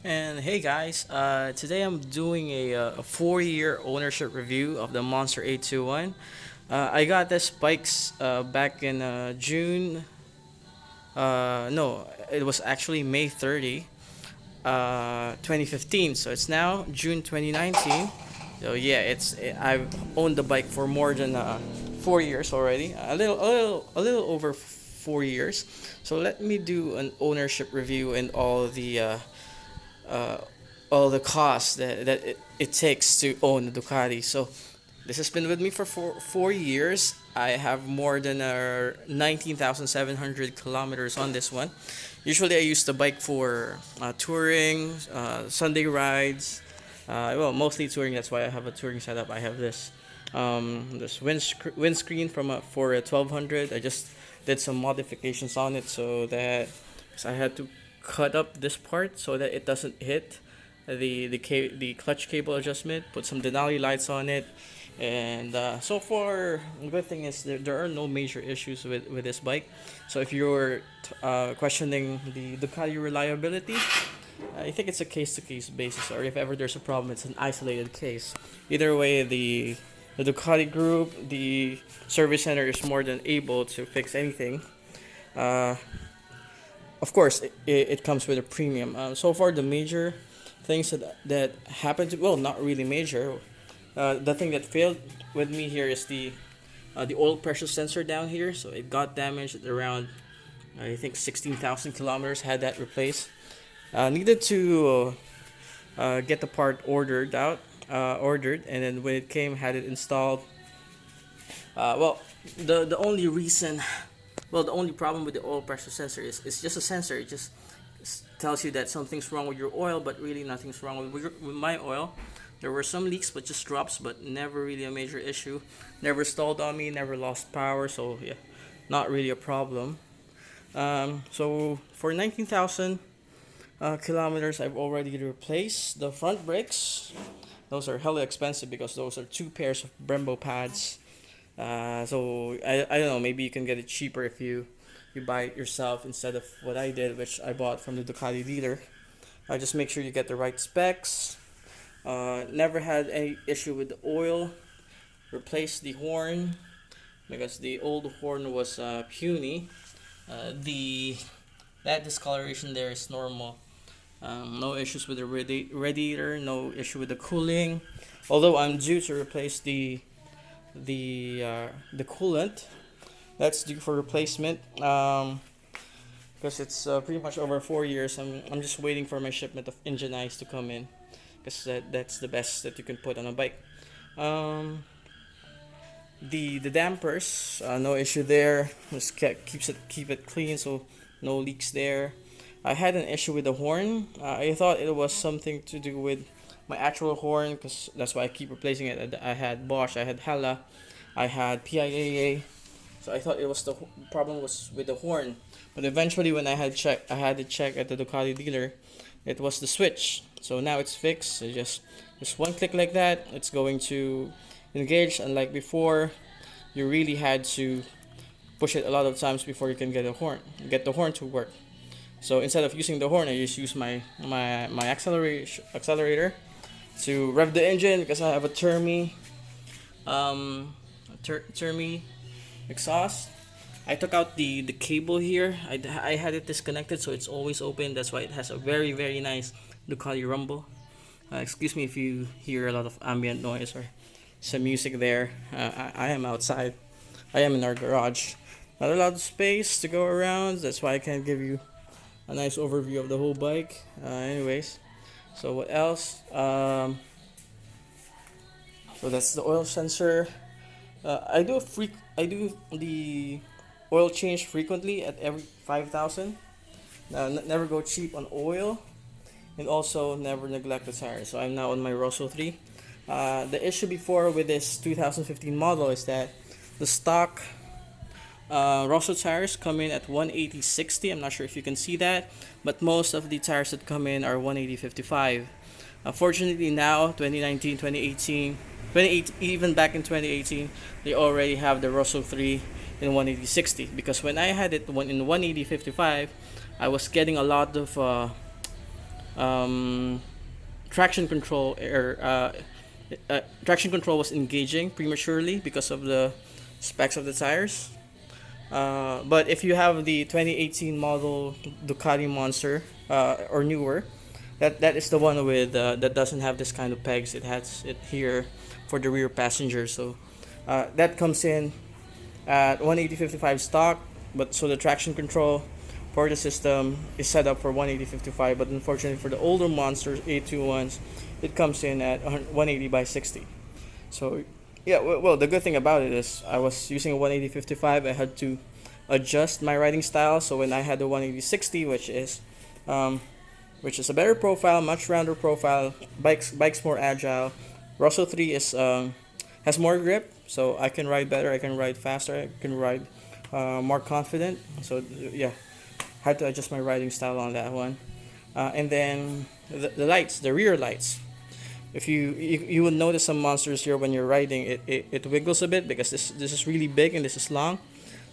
And hey guys, today I'm doing a 4-year ownership review of the Monster 821. I got this bikes back in June. No, it was actually May 30, 2015. So it's now June 2019. So yeah, I've owned the bike for more than 4 years already. A little over 4 years. So let me do an ownership review and uh, all the costs that it takes to own a Ducati. So this has been with me for 4 years. I have more than 19,700 kilometers on this one. Usually I use the bike for touring, Sunday rides. Mostly touring. That's why I have a touring setup. I have this windscreen for a 1200. I just did some modifications on it so that 'cause I had to cut up this part so that it doesn't hit the clutch cable adjustment. Put some Denali lights on it, and so far the good thing is there are no major issues with this bike. So if you're questioning the Ducati reliability, I think it's a case to case basis, or if ever there's a problem, it's an isolated case. Either way, the Ducati group, the service center is more than able to fix anything. Uh, of course, it comes with a premium. So far, the major things that happened to, well, not really major. The thing that failed with me here is the oil pressure sensor down here. So it got damaged at around, I think, 16,000 kilometers. Had that replaced. Needed to get the part ordered, and then when it came, had it installed. Well, the only reason, well, the only problem with the oil pressure sensor is it's just a sensor. It just tells you that something's wrong with your oil, but really nothing's wrong with my oil. There were some leaks, but just drops, but never really a major issue. Never stalled on me, never lost power, so yeah, not really a problem. So for 19,000 kilometers, I've already replaced the front brakes. Those are hella expensive because those are two pairs of Brembo pads. So I don't know, maybe you can get it cheaper if you buy it yourself instead of what I did, which I bought from the Ducati dealer. Just make sure you get the right specs. Never had any issue with the oil. Replaced the horn because the old horn was puny. The that discoloration there is normal. No issues with the radiator. No issue with the cooling. Although I'm due to replace the coolant. That's due for replacement. Because it's pretty much over 4 years. I'm just waiting for my shipment of engine eyes to come in, because that's the best that you can put on a bike. Um, the dampers, no issue there. Just keep it clean, so no leaks there. I had an issue with the horn. I thought it was something to do with my actual horn, because that's why I keep replacing it. I had Bosch, I had Hella, I had PIAA. So I thought it was the problem was with the horn. But eventually, when I had to check at the Ducati dealer, it was the switch. So now it's fixed. So just one click like that, it's going to engage. Unlike before, you really had to push it a lot of times before you can get the horn to work. So instead of using the horn, I just use my accelerator to rev the engine, because I have a Termi exhaust. I took out the cable here. I had it disconnected, so it's always open. That's why it has a very very nice Ducati rumble. Excuse me if you hear a lot of ambient noise or some music there. I am outside. I am in our garage. Not a lot of space to go around. That's why I can't give you a nice overview of the whole bike. Anyways, so what else? So that's the oil sensor. I do the oil change frequently at every 5,000. Never go cheap on oil, and also never neglect the tires. So I'm now on my Rosso 3. The issue before with this 2015 model is that the stock Rosso tires come in at 180/60. I'm not sure if you can see that, but most of the tires that come in are 180/55. Fortunately now, 2019, 2018, 28, even back in 2018, they already have the Rosso 3 in 180/60, because when I had it in 180/55, I was getting a lot of Um, traction control traction control was engaging prematurely because of the specs of the tires. But if you have the 2018 model Ducati Monster or newer, that is the one with that doesn't have this kind of pegs. It has it here for the rear passenger. So that comes in at 180/55 stock, but so the traction control for the system is set up for 180/55. But unfortunately for the older Monsters A21s, it comes in at 180/60. So yeah, well, the good thing about it is I was using a 180/55. I had to adjust my riding style. So when I had the 180/60, um, which is a better profile, much rounder profile, bikes more agile. Russell 3 is has more grip, so I can ride better. I can ride faster. I can ride more confident. So yeah, had to adjust my riding style on that one. And then the lights, the rear lights. If you would notice some monsters here when you're riding, it wiggles a bit because this is really big and this is long.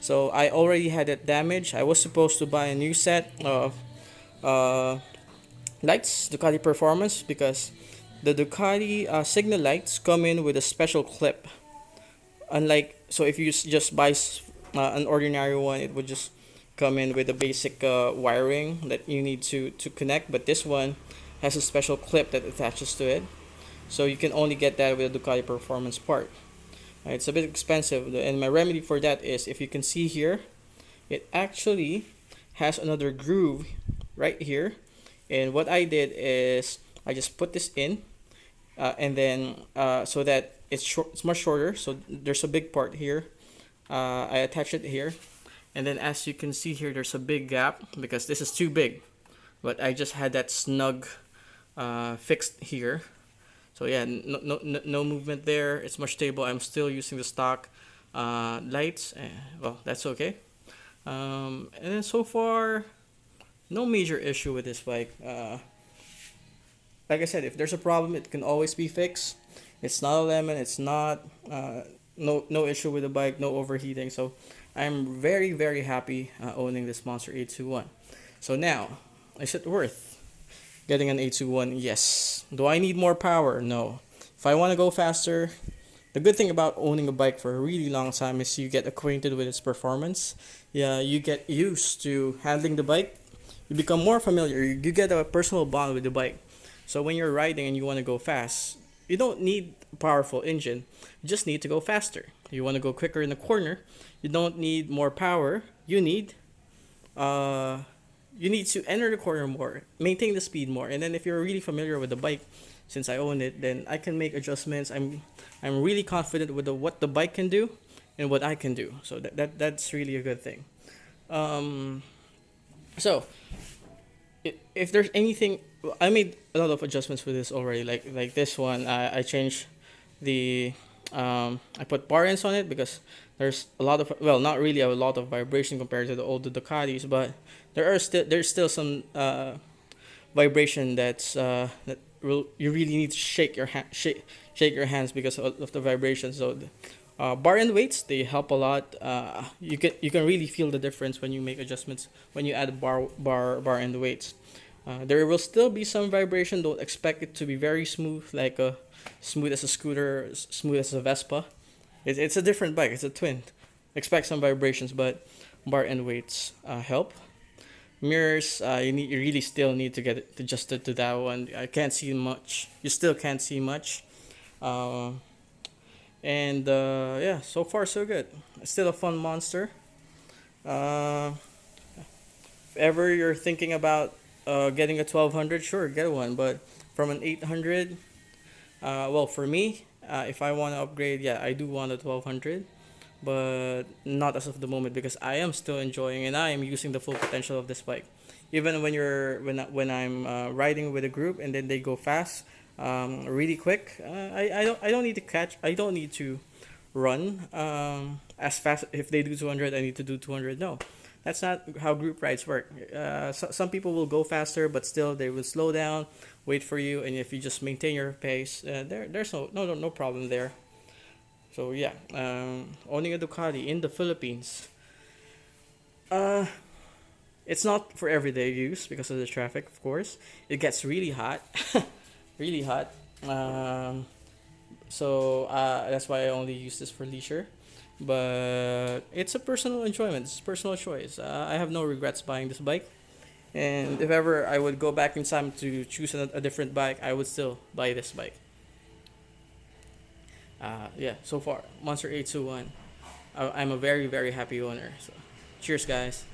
So I already had it damaged. I was supposed to buy a new set of uh, lights, Ducati Performance, because the Ducati signal lights come in with a special clip. Unlike, so if you just buy an ordinary one, it would just come in with a basic wiring that you need to connect. But this one has a special clip that attaches to it. So you can only get that with a Ducati Performance part. It's a bit expensive, and my remedy for that is, if you can see here, it actually has another groove right here. And what I did is I just put this in, and then so that it's much shorter. So there's a big part here. I attach it here, and then as you can see here, there's a big gap because this is too big. But I just had that snug fixed here. So yeah, no movement there. It's much stable. I'm still using the stock lights. Well, that's okay. And then so far, no major issue with this bike. Like I said, if there's a problem, it can always be fixed. It's not a lemon. It's not no issue with the bike. No overheating. So I'm very happy owning this Monster 821. So now, is it worth getting an 821? Yes. Do I need more power? No. If I want to go faster, the good thing about owning a bike for a really long time is you get acquainted with its performance. Yeah, you get used to handling the bike. You become more familiar. You get a personal bond with the bike. So when you're riding and you want to go fast, you don't need a powerful engine. You just need to go faster. You want to go quicker in the corner. You don't need more power. Uh, you need to enter the corner more, maintain the speed more, and then if you're really familiar with the bike, since I own it, then I can make adjustments. I'm really confident with what the bike can do and what I can do. So that's really a good thing. Um, so if there's anything, I made a lot of adjustments with this already. Like this one, I changed the I put bar ends on it because there's a lot of, well, not really a lot of vibration compared to the older Ducatis, but there's still some vibration you really need to shake your hands because of the vibration. So bar end weights, they help a lot. You can really feel the difference when you make adjustments when you add bar end weights. There will still be some vibration. Don't expect it to be very smooth, like smooth as a scooter, smooth as a Vespa. It's a different bike. It's a twin. Expect some vibrations, but bar end weights help. Mirrors, you really still need to get it adjusted to that one. I can't see much. You still can't see much. Uh, and yeah, so far so good. Still a fun monster. Uh, if ever you're thinking about getting a 1200, sure, get one. But from an 800, well, for me, if I want to upgrade, yeah, I do want a 1200, but not as of the moment because I am still enjoying and I am using the full potential of this bike. Even when I'm riding with a group and then they go fast, really quick, I don't need to catch. I don't need to run as fast. If they do 200, I need to do 200. No, that's not how group rides work. Some people will go faster, but still they will slow down, wait for you, and if you just maintain your pace, there's no problem there. So yeah, owning a Ducati in the Philippines, uh, It's not for everyday use because of the traffic, of course. It gets really hot, really hot. Um, that's why I only use this for leisure. But it's a personal enjoyment. It's a personal choice. I have no regrets buying this bike. And if ever I would go back in time to choose a different bike, I would still buy this bike. Yeah, so far, Monster 821. I'm a very, very happy owner. So, cheers, guys.